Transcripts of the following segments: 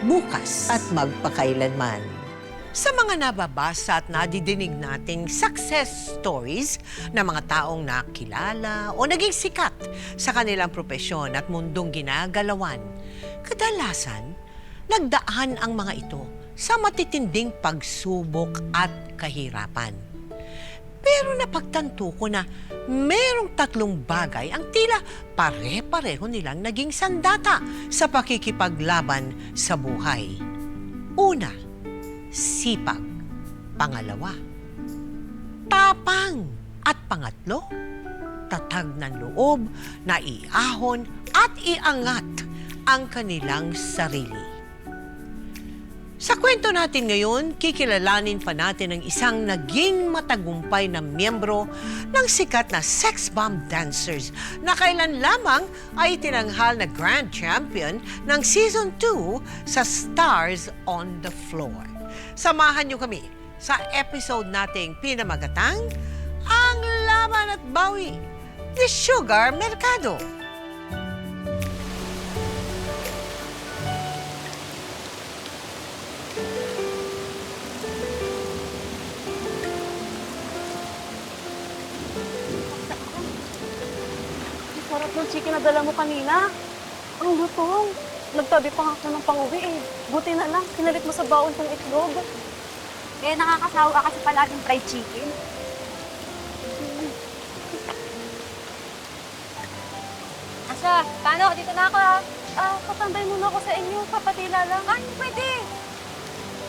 bukas at magpakailanman. Sa mga nababasa at nadidinig nating success stories ng mga taong nakilala o naging sikat sa kanilang propesyon at mundong ginagalawan, kadalasan, nagdaan ang mga ito sa matitinding pagsubok at kahirapan. Pero napagtanto ko na merong tatlong bagay ang tila pare-pareho nilang naging sandata sa pakikipaglaban sa buhay. Una, sipag. Pangalawa, tapang. At pangatlo, tatag ng loob na iahon at iangat ang kanilang sarili. Sa kwento natin ngayon, kikilalanin pa natin ang isang naging matagumpay na miyembro ng sikat na sex bomb dancers na kailan lamang ay tinanghal na grand champion ng Season 2 sa Stars on the Floor. Samahan niyo kami sa episode nating pinamagatang Ang Laban at Bawi ni Sugar Mercado. Sarap ng chicken na dala mo kanina. Ang lutong. Nagtabi pa ako ng pang-uwi eh. Buti na lang, pinalit mo sa baon kong itlog. Eh, nakakasawa kasi palaging fried chicken. Asya, paano? Dito na ako ha. Patambay muna ako sa inyo. Papatila lang. Ay, hindi pwede.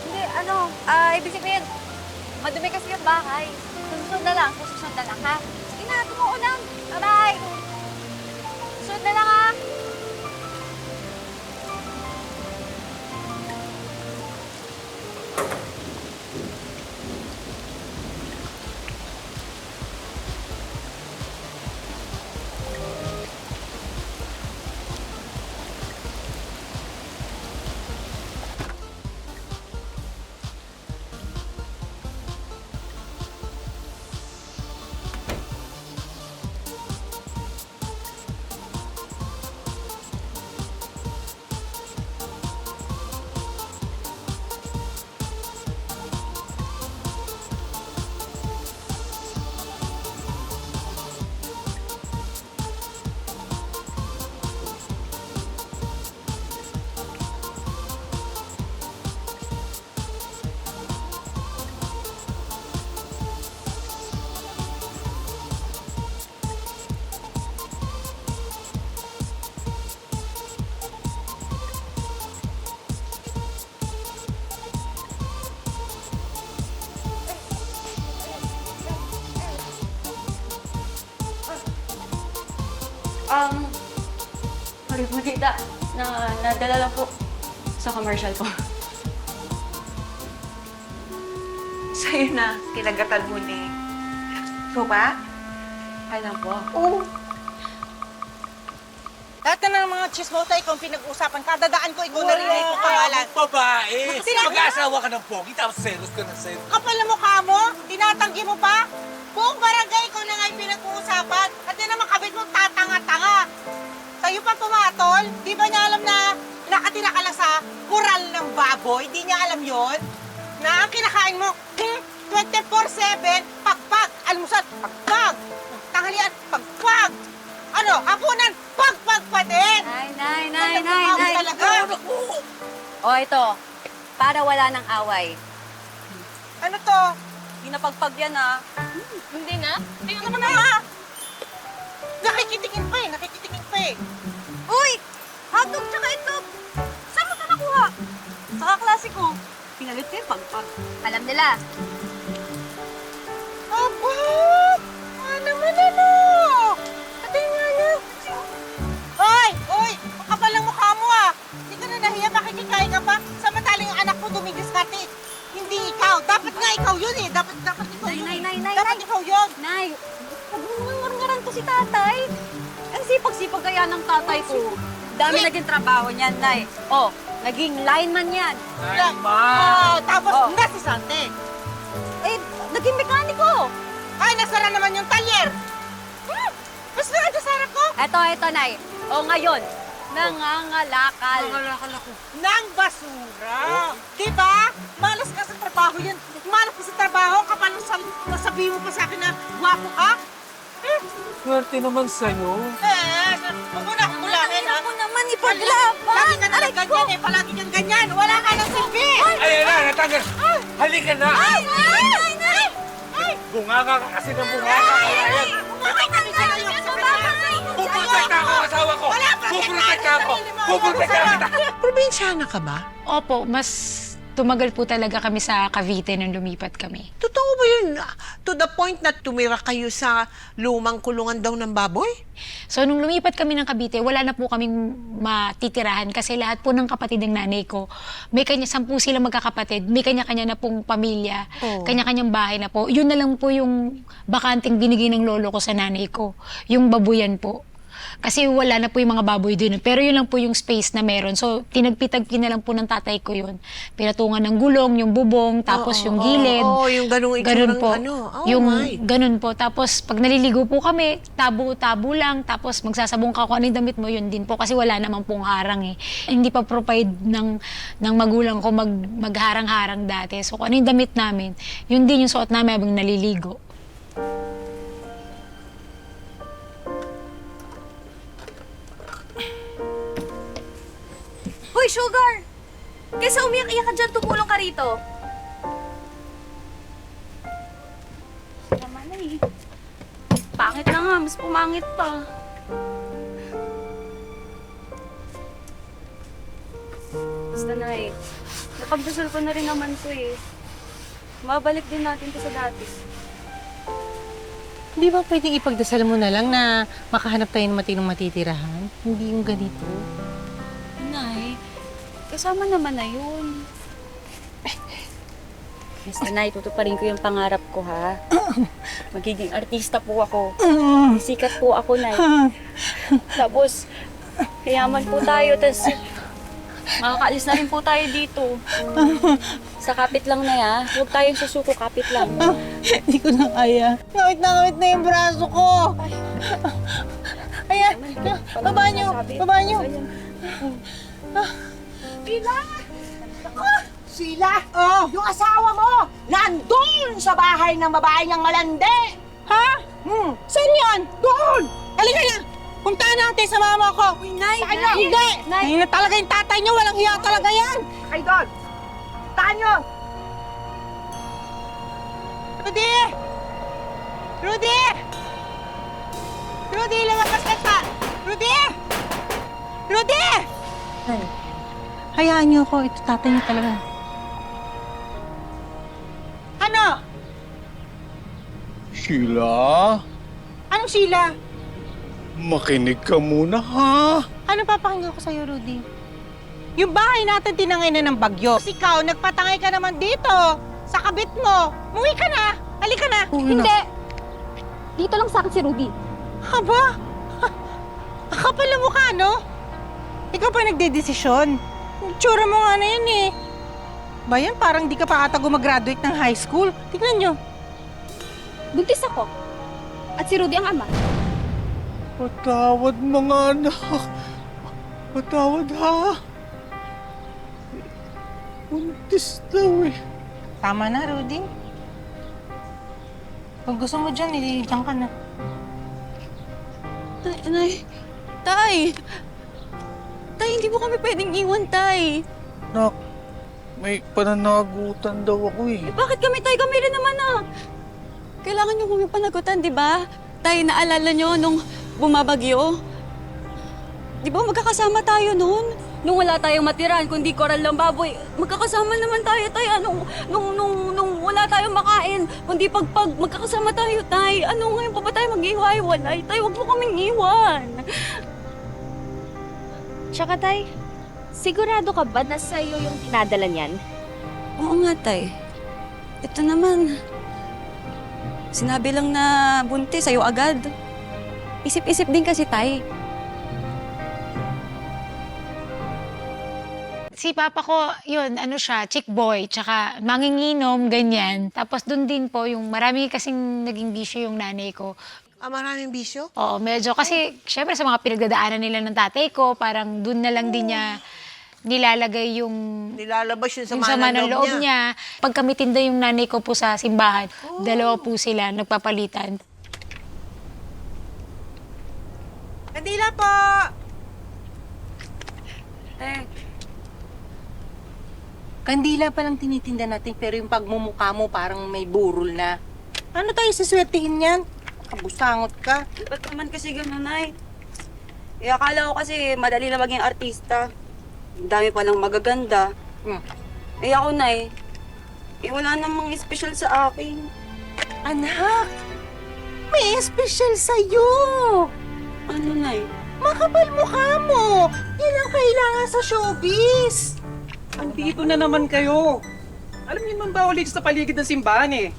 Hindi, ibig sabihin, madumi kasi yung bahay. Susunod na lang ha. Sige na, tumuo lang. Bye-bye. Susunod na lang ha. Magkita na nadala lang po sa commercial po. Sa'yo na, kinagatan mo ni. Ikaw ba? Alam po. Oo. Lahat na ng mga chismota, ikaw ang pinag-uusapan. Kadadaan ko, ikaw narinig mo pangalan. Babae! Mag-aasawa ka ng pogi, tapos selos ka ng selos. Kapal na mukha mo, tinatanggi mo pa. Buong barangay, ikaw na nga yung pinag-uusapan. At yan naman kabit mo, tatanga-tanga. Sa'yo pa pumatol, di ba niya alam na nakatira ka lang sa kural ng baboy? Di niya alam yon na ang kinakain mo, 24/7, pagpag, almusal, pagpag, tanghalian, pagpag. Ano, hapunan, pagpag pa din. Nay. Talaga. O, ito. Para wala ng away. Ano to? Hindi na pagpag yan ah. Hindi na? Tingnan naman na. Nakikitingin pa eh. Uy! Hotdog tsaka itlog! Saan mo ito nakuha? Sa kaklase ko, pinalit ko yung pagpag. Alam nila. Aba! Ano mo na mo? Tingnan niyo. Oy! Ang kapal ng mukha mo ah. Hindi ka na nahiya, makikikain ka pa. Samantalang ang anak mo dumidiskarte. Hindi ikaw. Dapat nga ikaw yun eh. Dapat ikaw yun eh. Nay. Dapat ikaw yun. Nay, huwag mo naman marungaran to si tatay. Ang sipag-sipag kaya ng tatay ko. Dami naging trabaho niyan, Nay. Oh, naging lineman yan. Tapos Oh. nasisante. Eh, naging mekaniko. Ay, nasara naman yung talyer. Basta nga sa sarap ko. Eto, Nay. O ngayon, Nangangalakal. Nangalakal ako. Ng basura. Di ba? Malas ka sa trabaho yan. Malas ka sa trabaho kapag nasabihin mo pa sa akin na gwapo ka. Swerte naman sa'yo. Huwag mo na kulangin, ha? Ako naman ipaglaban. Lagi ka na lang ganyan, eh. Palagi kang ganyan. Wala ka ng silbi. Ayan na, natanggal. Halika na. Ay! Bunganga ka kasi ng bunganga. Ayan. Puprotekta ako ang asawa ko. Puprotekta ako. Puprotekta kita. Probinsyana ka ba? Opo, mas tumagal po talaga kami sa Cavite nung lumipat kami. Totoo ba yun? To the point na tumira kayo sa lumang kulungan daw ng baboy? So nung lumipat kami ng Cavite, wala na po kaming matitirahan kasi lahat po ng kapatid ng nanay ko, may 10 silang magkakapatid, may kanya-kanya na pong pamilya, Oh. kanya-kanyang bahay na po. Yun na lang po yung bakanting binigay ng lolo ko sa nanay ko, yung babuyan po. Kasi wala na po yung mga baboy dun. Pero yun lang po yung space na meron. So, tinagpi na lang po ng tatay ko yun. Pinatungan ng gulong, yung bubong, tapos yung gilid. Oo, yung ganung Ganun itsurang po. ano. Oh yung my. ganun po. Tapos, pag naliligo po kami, tabo-tabo lang. Tapos, magsasabong ka kung ano yung damit mo, yun din po. Kasi wala naman pong harang eh. Hindi pa provide ng magulang ko magharang-harang dati. So, kung ano yung damit namin, yun din yung suot namin habang naliligo. Hoy, Sugar! Kaysa umiyak-iyak ka dyan, tumulong ka rito. Naman na eh. Pangit na nga, mas pumangit pa. Basta na eh. Napagdasal ko na rin naman to eh. Mabalik din natin to sa dati. Di ba pwedeng ipagdasal mo na lang na makahanap tayo ng matinong matitirahan? Hindi yung ganito. Nay, kasama naman na yun. Basta Nay, tutuparin ko yung pangarap ko, ha? Magiging artista po ako. Sikat po ako, Nay. Tapos, kayaman po tayo, tapos makakaalis na rin po tayo dito. Sa kapit lang na ya. Huwag tayong susuko, kapit lang. Hindi ko na kaya. Ngawit na yung braso ko. Ayan. Baba niyo. Baba niyo. Sila, yung asawa mo, nandun sa bahay ng babae niyang malandi. Ha? Saan yan? Doon! Halika na! Puntahan natin sa mama ko. Uy, Nay! Tayo! Hindi! Nay! Hindi na talaga yung tatay niyo. Walang hiya talaga yan. Ay, doon! Tanyo! Rudy! Rudy! Rudy, lumabas ka pa! Rudy! Rudy! Ay, hayaan niyo ako. Ito tatay niyo talaga. Ano? Sheila, Anong Sheila? makinig ka muna ha. Ano papakinggan ko sa'yo, Rudy? Yung bahay natin tinangay na ng bagyo. Tapos ikaw, nagpatangay ka naman dito. Sa kabit mo. Muwi ka na. Halika na. Hindi! Dito lang sa akin si Rudy. Haba? Kapal na mukha, no? Ikaw pa nagdedesisyon. Tsura mo nga na yan eh. Bayan, parang di ka pa ata gumagraduate ng high school. Tignan nyo. Buntis ako. At si Rudy ang ama. Patawad mga anak. Patawad ha. Buntis daw eh. Tama na, Rudy. Kung gusto mo dyan, diyan ka na. Nay, Tay! Tay, hindi mo kami pwedeng iwan, Tay. Nak, may pananagutan daw ako eh. Bakit kami, Tay? Kami rin naman, ah. Kailangan niyo kami panagutan, di ba? Tay, naalala niyo nung bumabagyo? Di ba magkakasama tayo noon? Nung wala tayong matiran, kundi koral lang baboy, magkakasama naman tayo, Tay. Nung wala tayong makain, kundi pagpag, magkakasama tayo, Tay. Ano ngayon pa ba tayo mag-iwalay? Tay, huwag mo kaming iwan. Tsaka, Tay, sigurado ka ba na sa'yo yung tinadala niyan? Oo nga, Tay. Ito naman. Sinabi lang na buntis, sa'yo agad. Isip-isip din kasi, Tay. Si papa ko, yun, ano siya, chick boy, tsaka manginginom, ganyan. Tapos doon din po, yung marami kasing naging bisyo yung nanay ko. Maraming bisyo? Oo, medyo. Kasi, syempre, sa mga pinagdadaanan nila ng tatay ko, parang dun na lang din niya nilalagay yung Nilalabas yun sa yung sama ng loob niya. niya. Pag kami tinda yung nanay ko po sa simbahan, dalawa po sila, nagpapalitan. Kandila po! Kandila pa lang tinitinda natin, pero yung pagmumukha mo parang may burol na. Ano tayo siswertihin yan? Kabusangot ka. Ba't naman kasi gano'n, Nay? Eh, akala ko kasi madali na maging artista. Ang dami palang magaganda. Hmm. Eh, ako, Nay, wala namang special sa akin. Anak! May special sa'yo! Ano, Nay? Makapal mukha mo! Yan ang kailangan sa showbiz! Andito na naman kayo. Alam niyo naman bawal dito sa paligid ng simbahan eh.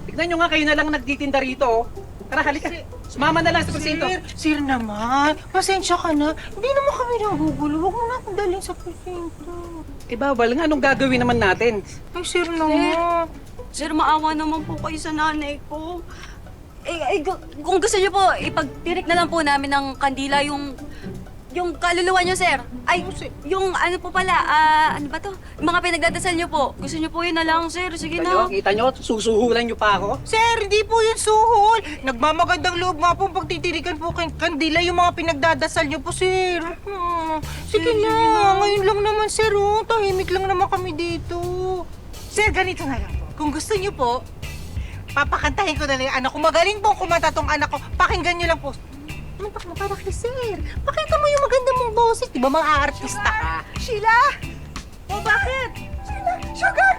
Tignan niyo nga kayo na lang nagtitinda rito. Tara, halika. Sumama na lang sa presinto. Sir naman, pasensya ka na. Hindi naman kami nagugulo. Huwag mo na akong dalhin sa presinto. Eh bawal nga, anong gagawin naman natin? Ay, sir naman. Sir, maawa naman po kayo sa nanay ko. Kung gusto niyo po, ipagtirik na lang po namin ng kandila yung kaluluwa niyo, sir. Ay, yung ano po pala, ano ba to? Yung mga pinagdadasal niyo po. Gusto niyo po yun na lang, sir. Sige na. Kita niyo, susuhulan niyo pa ako. Sir, hindi po yun suhol. Nagmamagandang loob nga po pagtitirikan po kay kandila yung mga pinagdadasal niyo po, sir. Sige na, ngayon lang naman, sir. Oh. Tahimik lang naman kami dito. Sir, ganito na lang po. Kung gusto niyo po, papakantahin ko na lang yung anak ko. Magaling po kumanta tong anak ko. Pakinggan niyo lang po. Mantak mo para kay sir. Pakita mo yung maganda mong boses. Di ba mga artista ka? Sheila! O bakit? Sheila! Sugar!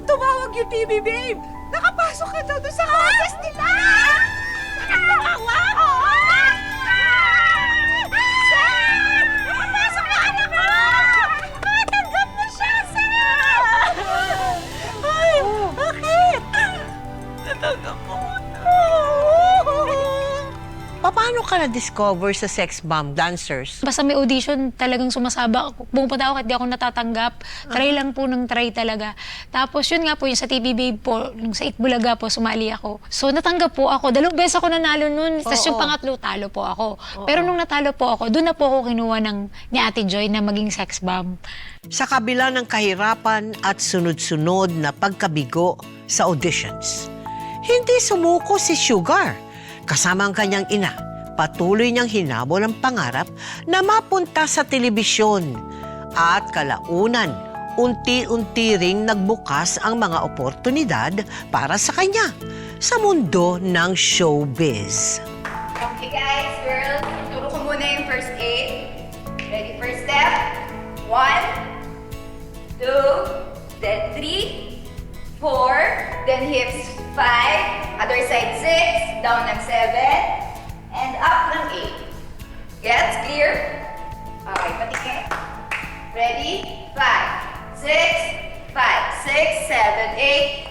Tumawag yung TV babe! Nakapasok ka daw doon sa contest nila! Nakakawa! Sir! Nakapasok na anak ko! Matanggap na siya, sir! Ay, bakit? Natanggap ko na! Paano ka na-discover sa sex bomb dancers? Basta may audition, talagang sumasaba ako. Pumupunta ako kahit di ako natatanggap. Try lang po ng try talaga. Tapos yun nga po, yung sa TV Babe po, nung sa Itbulaga po, sumali ako. So natanggap po ako. 2 beses ako nanalo nun. Tapos yung pangatlo, talo po ako. Pero nung natalo po ako, doon na po ako kinuha ni Ate Joy na maging sex bomb. Sa kabila ng kahirapan at sunod-sunod na pagkabigo sa auditions, hindi sumuko si Sugar. Kasama ang kanyang ina, patuloy niyang hinabol ang pangarap na mapunta sa telebisyon. At kalaunan, unti-unti ring nagbukas ang mga oportunidad para sa kanya sa mundo ng showbiz. Okay guys, girls, turo ko muna yung first aid. Ready, first step. 1, 2, then 3, 4, then hips 5, other side 6, down ng 7, and up ng 8. Gets? Clear? Okay, patingin. Ready? 5, 6, 5, 6, 7,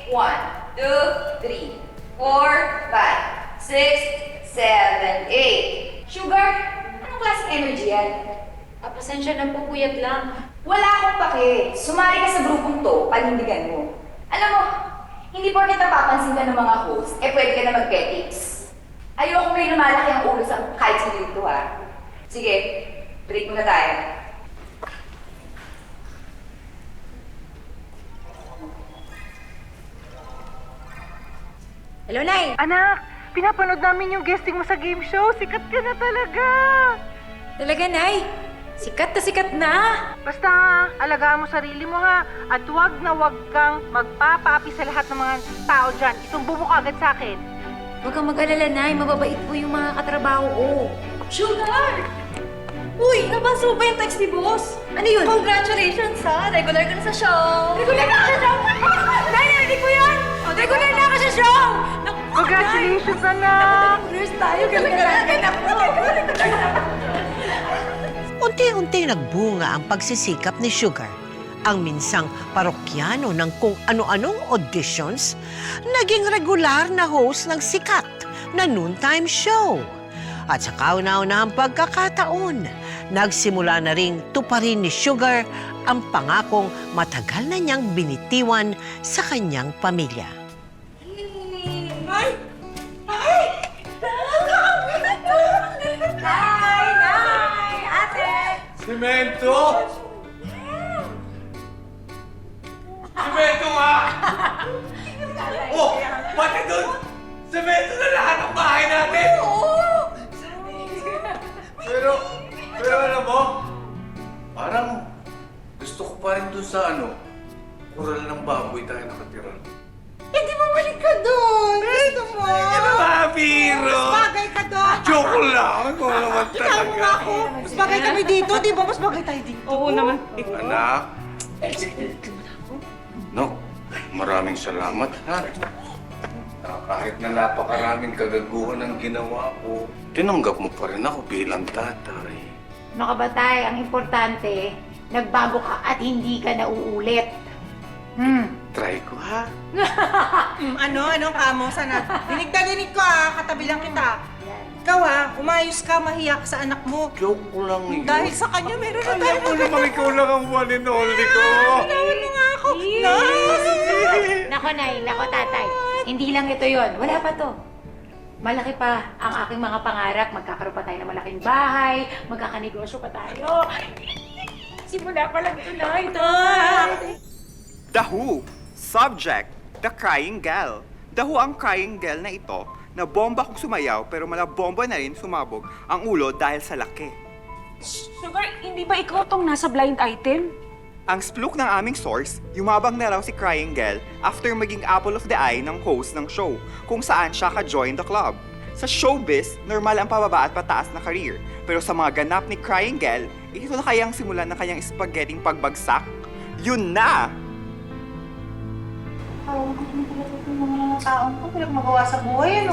8, 1, 2, 3, 4, 5, 6, 7, 8. Sugar, anong klaseng energy yan? Pasensya na po, puyat lang. Wala akong pake. Sumali ka sa grupong to, panindigan mo. Alam mo, hindi porket napapansin ka ng mga host, pwede ka na mag-petics. Ayoko may lumalaki ang ulo sa kahit sino dito, ha. Sige, break muna tayo. Hello, Nay! Anak, pinapanood namin yung guesting mo sa game show. Sikat ka na talaga. Talaga, Nay? Sikat na! Basta, alagaan mo sarili mo ha. At wag na wag kang magpapaapi sa lahat ng mga tao dyan. Isumbo mo ka agad sa akin. Huwag kang mag-alala, Nay. Mababait po yung mga katrabaho ko. Sugar! Uy, nabasa mo ba yung text ni boss? Ano yun? Congratulations, ha! Regular ka na sa show! Regular na ka sa show! Nay, narinig mo yan! Regular na ka sa show! Congratulations, anak! Nurse tayo, galang-galang Unti-unti nagbunga ang pagsisikap ni Sugar. Ang minsang parokyano ng kung ano-anong auditions, naging regular na host ng sikat na noontime show. At sa kauna-unahang pagkakataon, nagsimula na ring tuparin ni Sugar ang pangakong matagal na niyang binitiwan sa kanyang pamilya. Ay! Semento? Semento nga! Oh, pati doon! Semento na lahat ng bahay natin! Pero alam mo, parang gusto ko pa rin doon sa kural ng baboy tayo nakatira. Hindi bumalik ka doon. Gusto mo? Ano ba, Biro? Mas bagay ka doon. Joke lang! Ikaw naman Ikaw talaga. nga ako. Mas bagay kami dito, di ba? Mas bagay tayo dito. Oo naman. Anak. No, maraming salamat, ha? Kahit na napakaraming kagaguhan ang ginawa ko, tinanggap mo pa rin ako bilang tatay. Mga batay, ang importante, nagbago ka at hindi ka nauulit. Try ko, ha? Anong kamo? Sana. Dinig na dinig ko katabi lang kita. Ikaw umayos ka, mahiya ka sa anak mo. Joke ko lang yun. Dahil sa kanya, meron na tayo. Alam mo naman ikaw lang ang one and only ko. Alam mo nga ako. Nako, Nay, nako, tatay. Hindi lang ito yon. Wala pa to. Malaki pa ang aking mga pangarap. Magkakaroon pa tayo ng malaking bahay. Magkakanegosyo pa tayo. Simula pa lang ito, Nay. The Who. Subject, The Crying Gal. The Who ang crying gal na ito na bomba kung sumayaw pero malabomba na rin sumabog ang ulo dahil sa laki. Sugar, hindi ba ikaw tong nasa blind item? Ang splook ng aming source, yumabang na raw si Crying Gal after maging apple of the eye ng host ng show kung saan siya ka-join the club. Sa showbiz, normal ang pababa at pataas na career. Pero sa mga ganap ni Crying Gal, ito na kayang simulan ng kanyang spaghetting pagbagsak? Yun na! Mga taong ko, magawa sa buhay,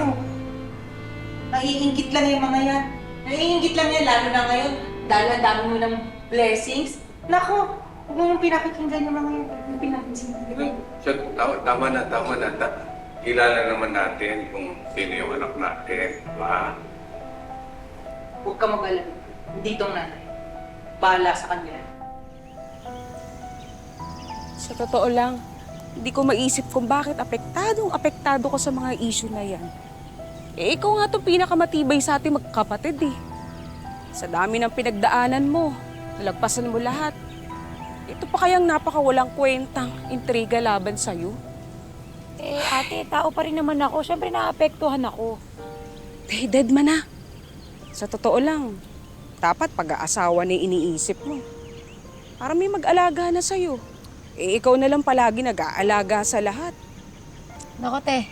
Naiingit lang yung mga yan. Naiingit lang yan, lalo na ngayon. Dahil ang dami mo ng blessings. Nako, huwag mo mong pinakikinggan yung mga yan. Pinakikinggan. Tama na. Kilala naman natin kung sino yung anak natin, ba? Huwag ka mag-alala. Dito ang nanay. Bahala sa kanila. Sa totoo lang, hindi ko maisip kung bakit apektado ko sa mga issue na yan. Ikaw nga itong pinakamatibay sa ating magkapatid Sa dami ng pinagdaanan mo, nalagpasan mo lahat. Ito pa kayang napakawalang kwentang intriga laban sa'yo? Ate, tao pa rin naman ako. Siyempre, naapektuhan ako. Dead man na. Sa totoo lang, dapat pag-aasawa na iniisip mo. Para may mag-alaga na sa'yo. Ikaw na lang palagi nag-aalaga sa lahat. Nako, te.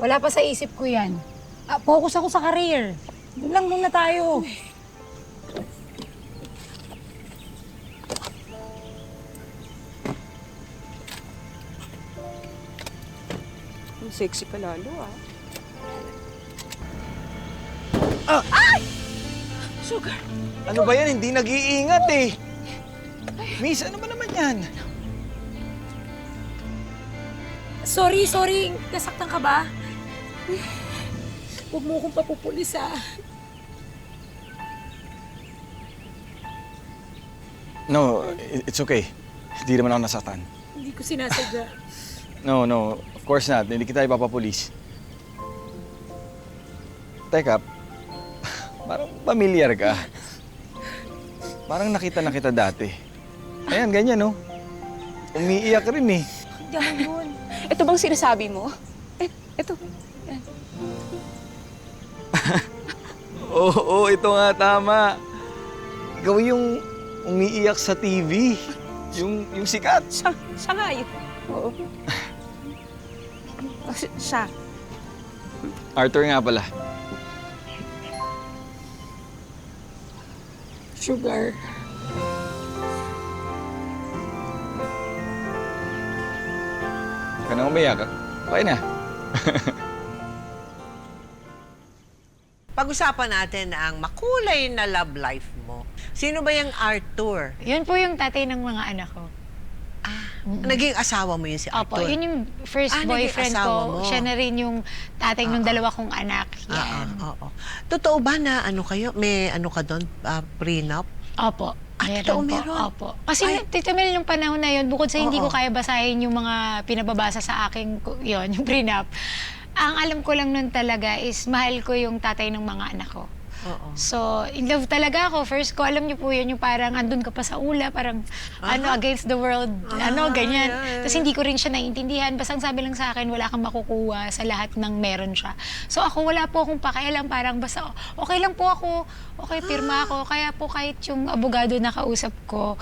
Wala pa sa isip ko yan. Focus ako sa career. Doon lang muna tayo. Ang sexy ka lalo, Sugar! Ano ba yan? Hindi nag-iingat Miss, ano ba naman yan? Sorry. Nasaktan ka ba? Huwag mo akong papupulis, No, it's okay. Hindi naman ako nasaktan. Hindi ko sinasadya. No, of course not. Hindi kita ipapapulis. Teka, parang familiar ka. Parang nakita na kita dati. Ayan, ganyan, no? Umiiyak rin, Yan yun. Ito bang sinasabi mo? Ito. Yan. Oo, ito nga, tama. Ikaw yung umiiyak sa TV. Yung sikat. Siya nga yun. Oo. Siya. Arthur nga pala. Sugar. Ka na umiyak. Okay na. Pag-usapan natin ang makulay na love life mo. Sino ba yung Arthur? Yun po yung tatay ng mga anak ko. Naging asawa mo yun si Opo, Arthur? yun yung first naging boyfriend asawa ko. mo. Siya na rin yung tatay ng dalawa kong anak. Yan. Oo. Totoo ba na kayo? May ka doon? Prenup? Opo. Totoo meron? Opo. Kasi Tita Mel, yung panahon na yun, bukod sa hindi ko kaya basahin yung mga pinababasa sa akin, yung prenup, ang alam ko lang nun talaga is mahal ko yung tatay ng mga anak ko. Oo. So, in love talaga ako. First ko, alam niyo po yun, yung parang andun ka pa sa ula, parang against the world, ganyan. Tapos hindi ko rin siya naiintindihan. Basta ang sabi lang sa akin, wala kang makukuha sa lahat ng meron siya. So ako, wala po akong pakialam, parang basta okay lang po ako, okay, pirma ako. Kaya po kahit yung abogado na kausap ko,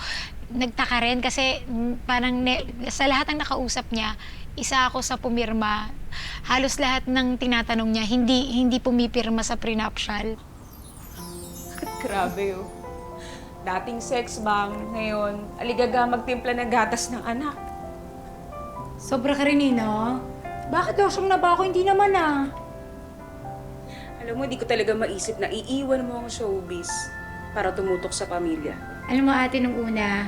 nagtaka rin kasi parang sa lahat ng nakausap niya, isa ako sa pumirma. Halos lahat ng tinatanong niya, hindi pumipirma sa prenuptial. Grabe oh. Dating sex bomb, ngayon, aligaga magtimpla ng gatas ng anak. Sobra ka rin, no? Bakit losyong na ba ako? Hindi naman Alam mo, di ko talaga maisip na iiwan mo ang showbiz para tumutok sa pamilya. Alam mo, ate, nung una,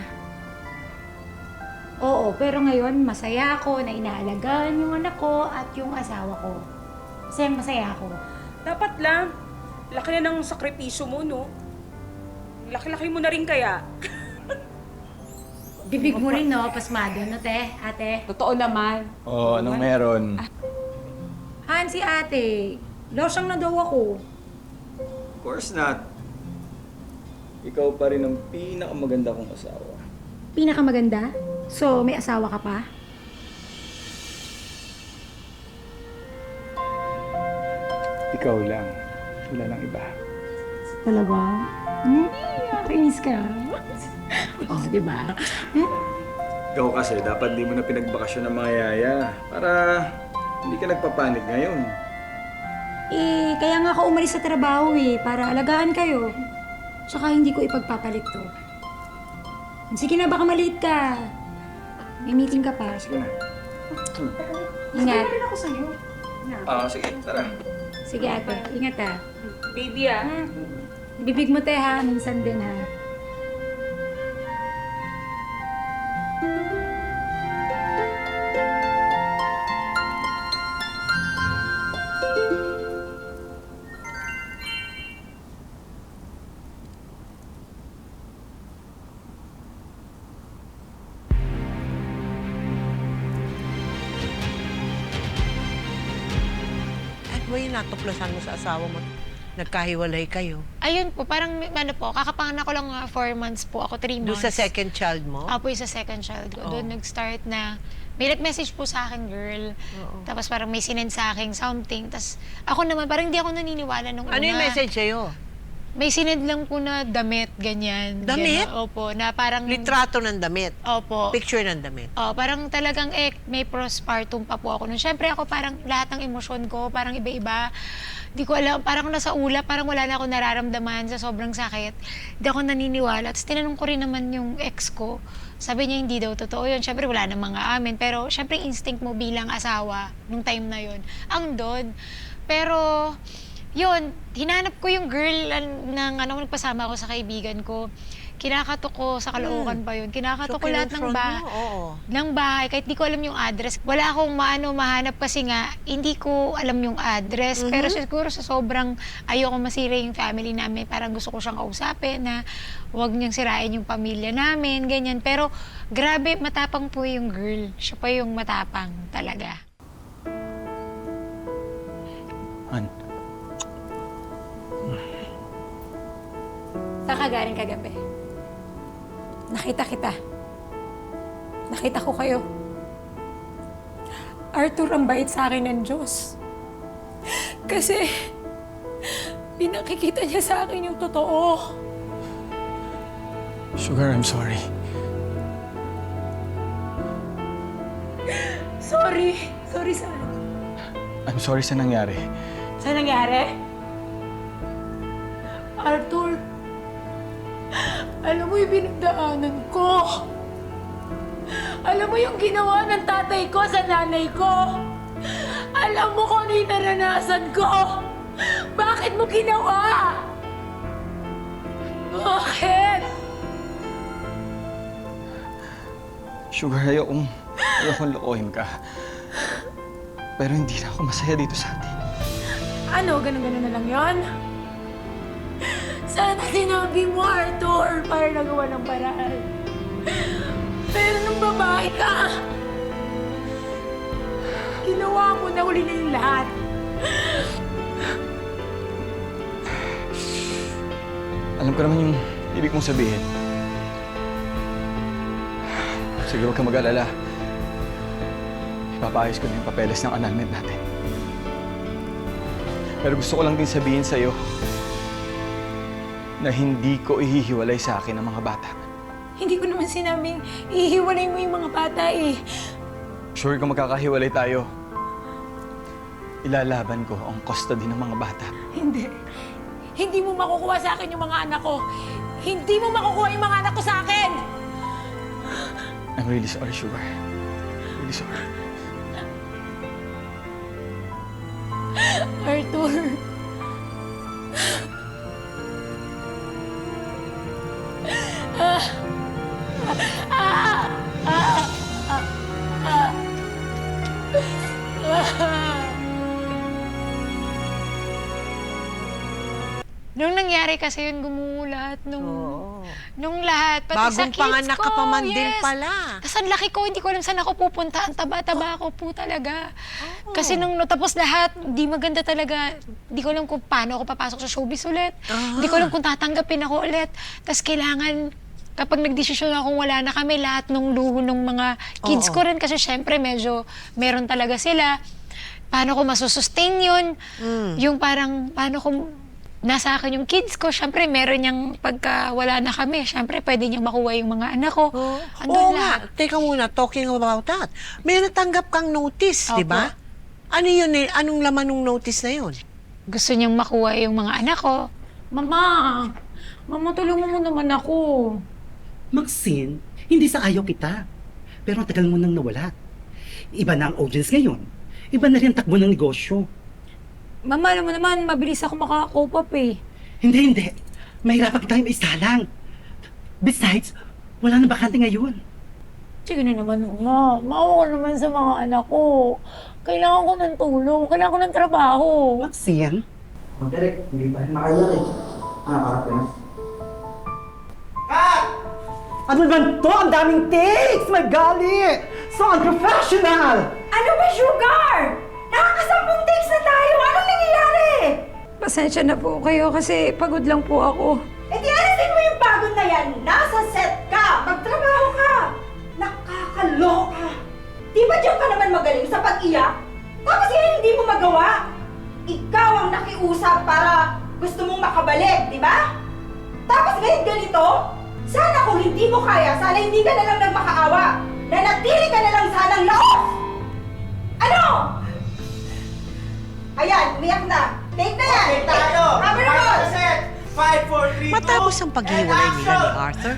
oo, pero ngayon, masaya ako na inaalagaan yung anak ko at yung asawa ko. Masaya ako. Dapat lang. Laki na ng sakripisyo mo, no? Laki-laki mo na rin kaya. Bibig mo rin, no? Pasmado, no, ate? Totoo naman. Oh, anong meron? Han, si ate. Losyang na daw ako. Of course not. Ikaw pa rin ang pinakamaganda kong asawa. Pinakamaganda? So, may asawa ka pa? Ikaw lang. Wala lang iba. Talaga? Nakainis ka. Oh, di ba? Ikaw kasi, dapat di mo na pinagbakasyon ng mga yaya. Para hindi ka nagpapanik ngayon. Kaya nga ako umalis sa trabaho para alagaan kayo. Tsaka hindi ko ipagpapalit to. Sige na, baka maliit ka. May meeting ka pa. Sige na. Ingat. ako sa'yo. Sige, tara. Sige ate, ingat Baby, Bibig mo minsan din Ba yung natuklasan mo sa asawa mo? Nagkahiwalay kayo? Ayun po, parang kakapanganak ko lang 4 months po ako, 3 months. Doon sa second child mo? Apo, yung sa second child ko. Doon nag-start na, may nag-message po sa akin, girl. Tapos parang may sinend sa akin something. Tapos ako naman, parang hindi ako naniniwala nung una. Ano yung message sa'yo? May sinend lang po na damit, ganyan. Damit? Ganyan. Opo, na parang... Litrato ng damit? Opo. Picture ng damit? Parang talagang may postpartum pa po ako nun. Siyempre ako parang lahat ng emosyon ko, parang iba-iba. Di ko alam, parang nasa ulap, parang wala na ako nararamdaman sa sobrang sakit. Di ako naniniwala. Tapos tinanong ko rin naman yung ex ko. Sabi niya hindi daw totoo yun. Siyempre wala namang amin. Pero siyempre instinct mo bilang asawa nung time na yun. Ang doon. Pero... yun, hinanap ko yung girl ng nagpasama ako sa kaibigan ko. Kinakatok ko sa Caloocan pa yun. Kinakatok ko lahat ng bahay, kahit di ko alam yung address. Wala akong mahanap kasi nga, hindi ko alam yung address. Pero siguro sa sobrang ayoko masira yung family namin, parang gusto ko siyang kausapin na huwag niyang sirain yung pamilya namin, ganyan. Pero grabe, matapang po yung girl. Siya pa yung matapang talaga. Han. Saan ka galing kagabi? Nakita kita. Nakita ko kayo. Arthur, ang bait sa akin ng Diyos. Kasi, pinakikita niya sa akin yung totoo. Sugar, I'm sorry. Sorry. Sorry saan? I'm sorry sa nangyari. Saan nangyari? Arthur, alam mo yung pinagdaanan ko. Alam mo yung ginawa ng tatay ko sa nanay ko. Alam mo kung ano yung naranasan ko. Bakit mo ginawa? Bakit? Sugar, ayokong lokohin ka. Pero hindi na ako masaya dito sa atin. Ano? Ganun-ganun na lang yon? Sana sinabi mo, Arthur, para nagawa ng paraan. Pero nung babae ka, ginawa mo na uli na yung lahat. Alam ko naman yung ibig mong sabihin. Sige, huwag kang mag-alala. Ipapaayos ko na yung papeles ng annulment natin. Pero gusto ko lang din sabihin sa'yo na hindi ko ihihiwalay sa akin ang mga bata. Hindi ko naman sinabing ihiwalay mo yung mga bata eh. Sure kung magkakahiwalay tayo, ilalaban ko ang custody ng mga bata. Hindi. Hindi mo makukuha sa akin yung mga anak ko. Hindi mo makukuha yung mga anak ko sa akin! I'm really sorry, Sugar. Really sorry. Arthur. Nung nangyari kasi yun, gumulat. Nung lahat, pati sa Bagong kids panganak ko. ka pa man din yes. pala. Tapos ang laki ko, hindi ko alam saan ako pupunta. Ang taba-taba ako po talaga. Kasi nung natapos lahat, di maganda talaga. Hindi ko alam kung paano ako papasok sa showbiz ulit. Hindi ko alam kung tatanggapin ako ulit. Tapos kailangan, kapag nagdesisyon akong wala na kami, lahat ng luho ng mga kids ko rin. Kasi syempre, medyo meron talaga sila. Paano ko masusustain yun? Yung parang, paano ko nasa akin yung kids ko, syempre meron niyang pagka wala na kami, syempre pwede niyang makuha yung mga anak ko. Oo nga. Teka muna, talking about that. May natanggap kang notice, di ba? Ano yun eh? Anong laman ng notice na yun? Gusto niyang makuha yung mga anak ko. Mama, tulungan mo naman ako. Maxine, hindi sa ayaw kita. Pero ang tagal mo nang nawala. Iba na ang audience ngayon. Iba na rin ang takbo ng negosyo. Mama, alam mo naman, mabilis ako maka-cope up eh. Hindi. Mahirapan tayong isalang. Besides, wala nang bakante ngayon. Sige na naman, Mama. Maawa ko naman sa mga anak ko. Kailangan ko ng tulong. Kailangan ko ng trabaho. Maxine? Direk, hindi pa rin makaiyak eh. Nakakarating. Ano naman to? Ang daming takes! My golly! So unprofessional! Ano ba, Sugar? Nakakasampung takes na tayo! Anong nangyayari? Pasensya na po kayo kasi pagod lang po ako. Eh di alisin mo yung pagod na yan! Nasa set ka! Magtrabaho ka! Nakakaloka! Di ba diyan ka naman magaling sa pag-iyak? Tapos yan hindi mo magawa! Ikaw ang nakiusap para gusto mong makabalik, di ba? Tapos ngayon ganito? Sana kung hindi mo kaya, sana hindi ka na lang nagmakaawa! Nanatili ka na lang sanang laos! Ano? Ayan, umiyak na. Take na yan! Okay, tayo! Camera roll! 5, 4, 3, 2... Matapos ang paghiwalay nila ni Arthur,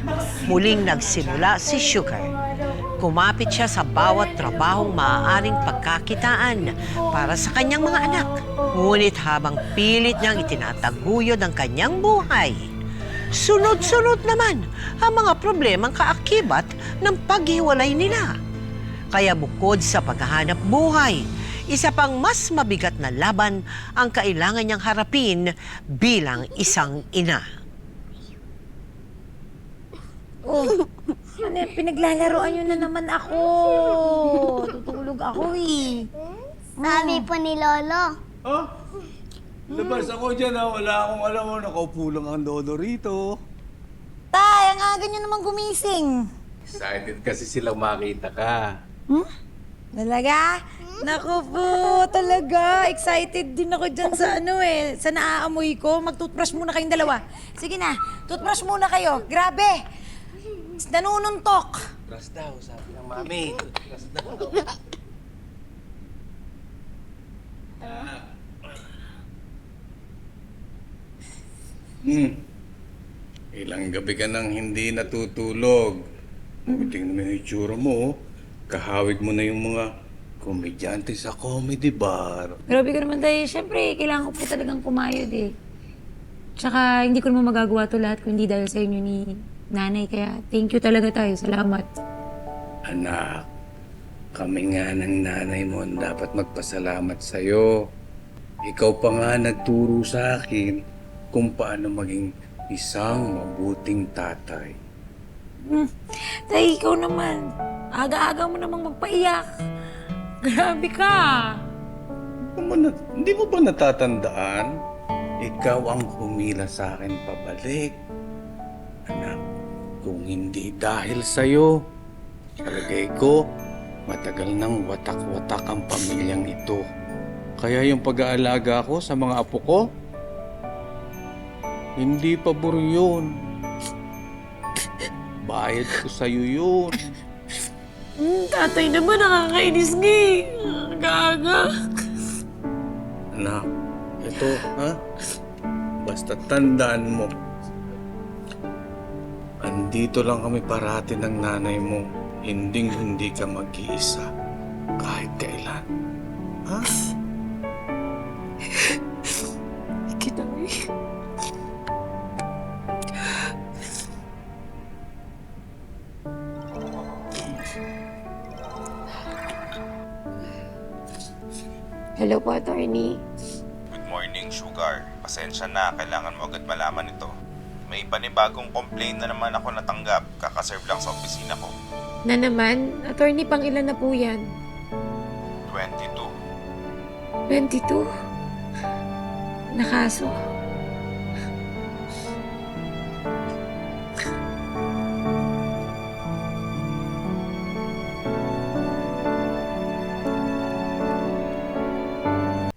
muling nagsimula si Sugar. Kumapit siya sa bawat trabahong maaaring pagkakitaan para sa kanyang mga anak. Ngunit habang pilit niyang itinataguyod ang kanyang buhay, sunod-sunod naman ang mga problemang kaakibat ng paghiwalay nila. Kaya bukod sa paghahanap buhay, isa pang mas mabigat na laban ang kailangan niyang harapin bilang isang ina. Ano, pinaglalaroan nyo na naman ako. Tutulog ako eh. Sabi po ni Lolo. Labas ako dyan ha. Wala akong alam mo. Nakaupo lang ang lolo rito. Tay, ang aga nyo naman gumising. Excited kasi silang makita ka. Talaga? Naku po, talaga. Excited din ako dyan sa sa naaamoy ko. Mag-toothbrush muna kayong dalawa. Sige na, toothbrush muna kayo. Grabe! Nanununtok. Toothbrush daw, sabi ng mami. Toothbrush daw. Ilang gabi ka nang hindi natutulog. Tingnan mo yung itsura mo. Kahawig mo na yung mga komedyante sa comedy bar. Grabe ka naman tayo. Siyempre, kailangan ko po talagang kumayod eh. Tsaka, hindi ko naman magagawa to lahat kung hindi dahil sa inyo ni nanay. Kaya, thank you talaga tayo. Salamat. Anak, kami nga ng nanay mo ang dapat magpasalamat sa'yo. Ikaw pa nga nagturo sa akin kung paano maging isang mabuting tatay. Tay, ikaw naman. Aga-aga mo namang magpaiyak. Grabe ka. Hindi mo ba natatandaan? ikaw ang humila sa akin pabalik. Anak, kung hindi dahil sa'yo, palagay ko, matagal nang watak-watak ang pamilyang ito. Kaya yung pag-aalaga ko sa mga apo ko, hindi pabor yun. Bayad ko sa'yo yun. Tatay naman, nakakainis nga eh. Gaga. Anak, ito, ha? Basta tandaan mo, andito lang kami parati ng nanay mo. Hindi ka mag-iisa kahit kailan. Ha? Kita eh. Hello po, attorney. Good morning, Sugar. Pasensya na, kailangan mo agad malaman ito. May panibagong complaint na naman ako natanggap. Kakaserve lang sa opisina ko. Na naman, attorney, pang ilan na po yan? 22. 22? Nakaso.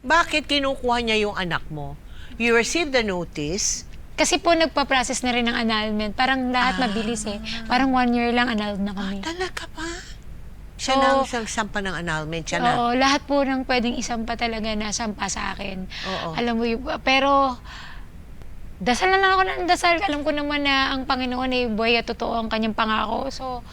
Bakit kinukuha niya yung anak mo? You received the notice. Kasi po nagpa-process na rin ng annulment. Parang lahat mabilis eh. Parang 1 year lang annulled na kami. Talaga ba? Siya na ang sampa ng annulment. Siya na. Oo, lahat po ng pwedeng isampa talaga na sampa sa akin. Oo. Alam mo yun, pero dasal na lang ako ng dasal. Alam ko naman na ang Panginoon ay buhay at totoo ang kanyang pangako. So,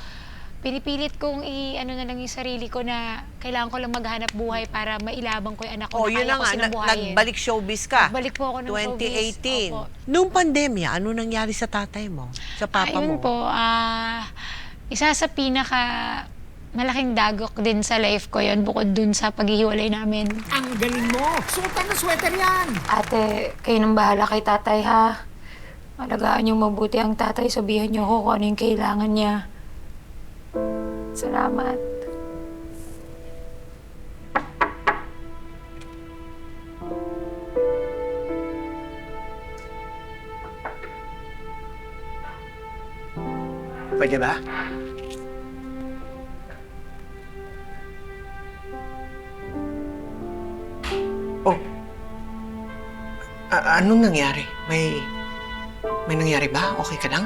pinipilit kong na lang yung sarili ko na kailangan ko lang maghanap buhay para mailabang ko yung anak ko. Oh, yun na nga. Nagbalik showbiz ka. Nagbalik po ako ng showbiz. 2018. Opo. Nung pandemya, ano nangyari sa tatay mo? Sa papa Ayun mo? po, isa sa pinaka malaking dagok din sa life ko yon bukod dun sa paghihiwalay namin. Ang galing mo! Suotan na sweater yan! Ate, kayo nang bahala kay tatay ha. Alagaan niyo mabuti ang tatay. Sabihan niyo ako kung ano yung kailangan niya. Salamat. Pwede ba? Oh. Anong nangyari? May nangyari ba? Okay ka lang?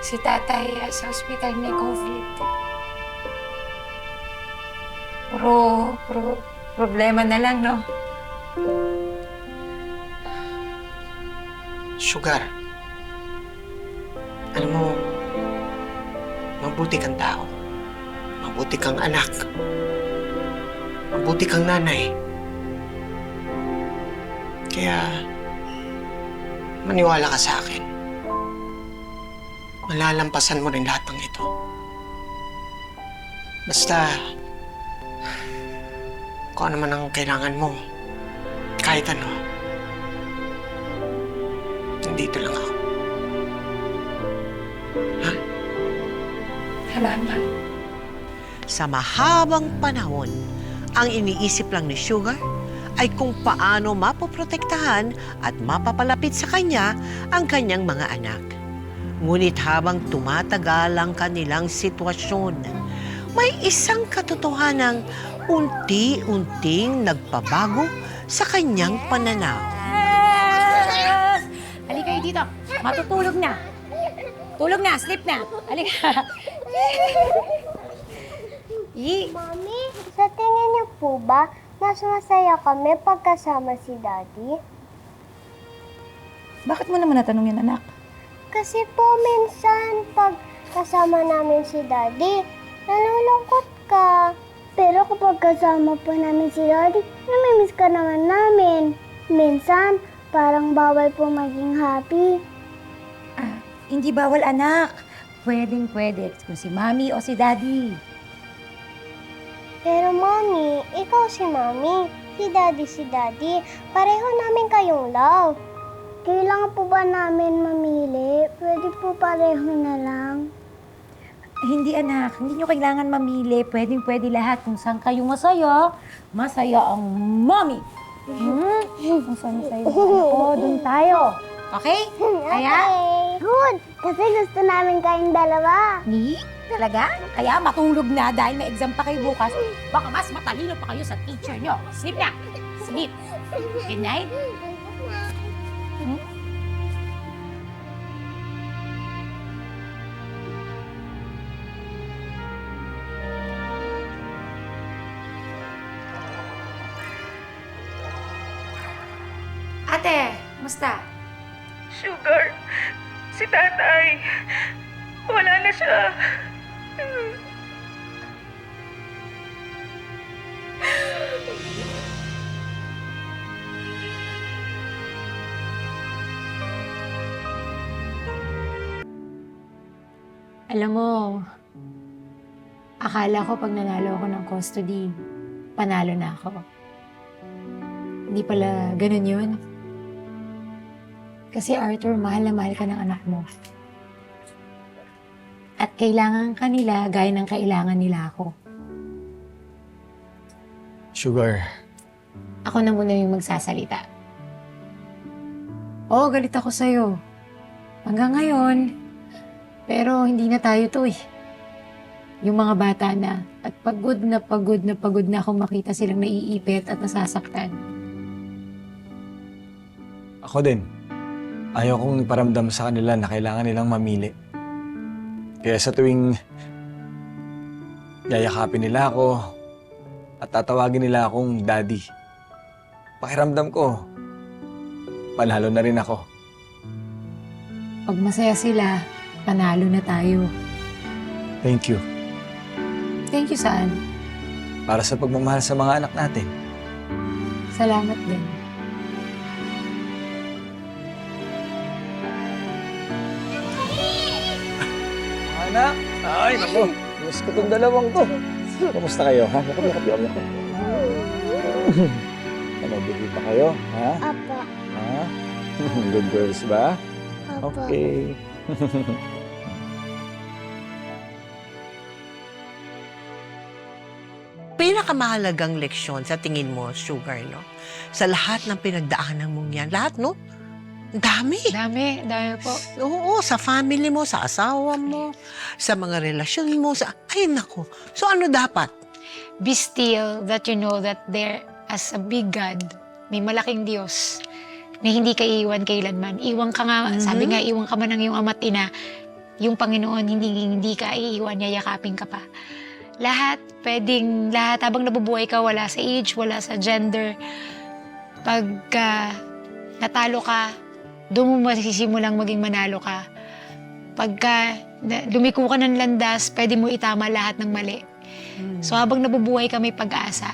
Si tatay sa ospital may COVID. Problema na lang, no? Sugar. Alam mo, mabuti kang tao. Mabuti kang anak. Mabuti kang nanay. Kaya, maniwala ka sa akin. Malalampasan mo rin lahat ng ito. Basta, kung ano man ang kailangan mo, kahit ano, nandito lang ako. Ha? Salamat. Sa mahabang panahon, ang iniisip lang ni Sugar ay kung paano mapoprotektahan at mapapalapit sa kanya ang kanyang mga anak. Ngunit habang tumatagal ang kanilang sitwasyon, may isang katotohanang unti-unting nagpabago sa kanyang pananaw. Halika kayo dito. Matutulog na. Tulog na, sleep na. Halika. Mami, sa tingin niyo po ba, mas masaya kami pagkasama si Daddy? Bakit mo naman natanong yan, anak? Kasi po minsan pag kasama namin si Daddy, nalulungkot ka. Pero kapag kasama po namin si Daddy, namimiss ka naman namin. Minsan, parang bawal po maging happy. Hindi bawal, anak. Pwedeng-pwede kung si Mami o si Daddy. Pero Mami, ikaw si Mami, si Daddy, pareho namin kayong love. Kailangan po ba namin mamili? Pwede po pareho na lang. Hindi, anak. Hindi nyo kailangan mamili. Pwedeng-pwede lahat. Kung saan kayo masaya, masaya ang Mami. Masama sa'yo. Oo, dun tayo. Okay? Kaya? Good! Kasi gusto namin kayong dalawa. Ni? Talaga? Kaya matulog na dahil may exam pa kayo bukas. Baka mas matalino pa kayo sa teacher nyo. Sleep na! Sleep! Good night. Ate, musta? Sugar, si tatay, wala na siya. Alam mo, akala ko pag nanalo ako ng custody, panalo na ako. Hindi pala ganun yun. Kasi Arthur, mahal na mahal ka ng anak mo. At kailangan ka nila gaya ng kailangan nila ako. Sugar, Ako na muna yung magsasalita. Oo, galit ako sa'yo. Hanggang ngayon. Pero hindi na tayo to eh. Yung mga bata na. At pagod na ako makita silang naiipit at nasasaktan. ako din. Ayaw kong iparamdam sa kanila na kailangan nilang mamili. Kaya sa tuwing yayakapin nila ako at tatawagin nila akong daddy, pakiramdam ko, panalo na rin ako. Pag masaya sila, panalo na tayo. Thank you. Thank you saan? Para sa pagmamahal sa mga anak natin. Salamat din. Anak! Ay, naku! Miss ko itong dalawang to. Kamusta kayo, ha? Naku. Ano, bigay pa kayo, ha? Apa. Ha? Good girls ba? Apa. Okay. Pinakamahalagang leksyon sa tingin mo, Sugar, no? Sa lahat ng pinagdaanan mong yan. Lahat, no? Ang dami. Dami po. Oo, sa family mo, sa asawa mo, sa mga relasyon mo, sa... Ay, nako. So, ano dapat? Be still that you know that there, as a big God, may malaking Diyos na hindi ka iiwan kailanman. Iwan ka nga, sabi nga, iwan ka man ng iyong ama't ina. Yung Panginoon, hindi ka iiwan, yayakapin ka pa. Lahat, habang nabubuhay ka, wala sa age, wala sa gender. Pagka natalo ka, doon mo masisimulang maging manalo ka. Pagka lumiko ka ng landas, pwede mo itama lahat ng mali. So habang nabubuhay ka, may pag-asa.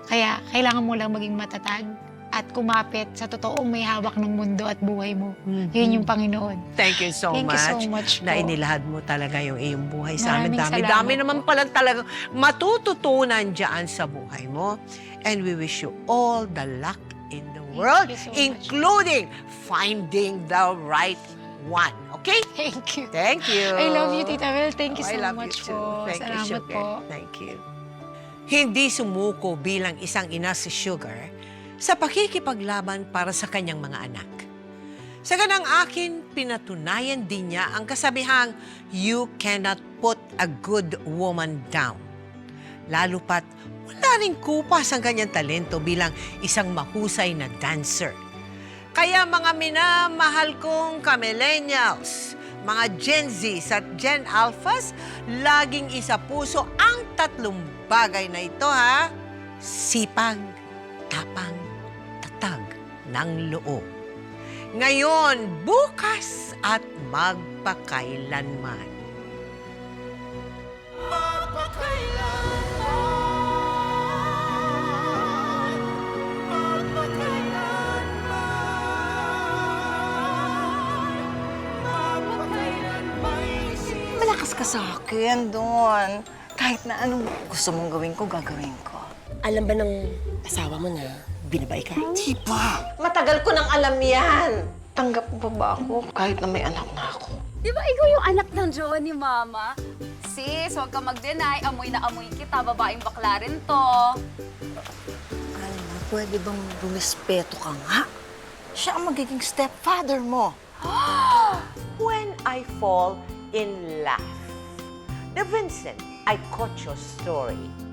Kaya kailangan mo lang maging matatag at kumapit sa totoong may hawak ng mundo at buhay mo. Yun yung Panginoon. Thank you so Thank much. you so much na po. inilahad mo talaga yung iyong buhay sa amin. Maraming Dami salamat naman po. pala talaga matututunan dyan sa buhay mo. And we wish you all the luck in the world, you so much. including finding the right one. Okay? Thank you. Thank you. I love you, Tita Mel. Thank you I so love much you too. po. Thank you, Salamat Sugar. po. Thank you. Hindi sumuko bilang isang ina si Sugar sa pakikipaglaban para sa kanyang mga anak. Sa ganang akin, pinatunayan din niya ang kasabihang, you cannot put a good woman down. Lalo pat, wala ring kupas ang kanyang talento bilang isang mahusay na dancer. Kaya mga minamahal kong ka-millennials, mga Gen Z at Gen Alphas, laging isa puso ang tatlong bagay na ito, ha? Sipag, tapang, tatag ng loob. Ngayon, bukas at magpakailanman. Malakas ka sa akin doon. Kahit na anong gusto mong gawin ko, gagawin ko. Alam ba ng asawa mo na binabay ka? Di ba? Matagal ko nang alam yan. Tanggap mo ba ako kahit na may anak na ako? Di ba ikaw yung anak ng Jowa ni Mama? Sis, huwag ka mag-deny. Amoy na amoy kita. Babaeng bakla rin to. pwede bang rumispeto ka nga? Siya ang magiging stepfather mo. When I Fall in Love. The Vincent Aycocho story.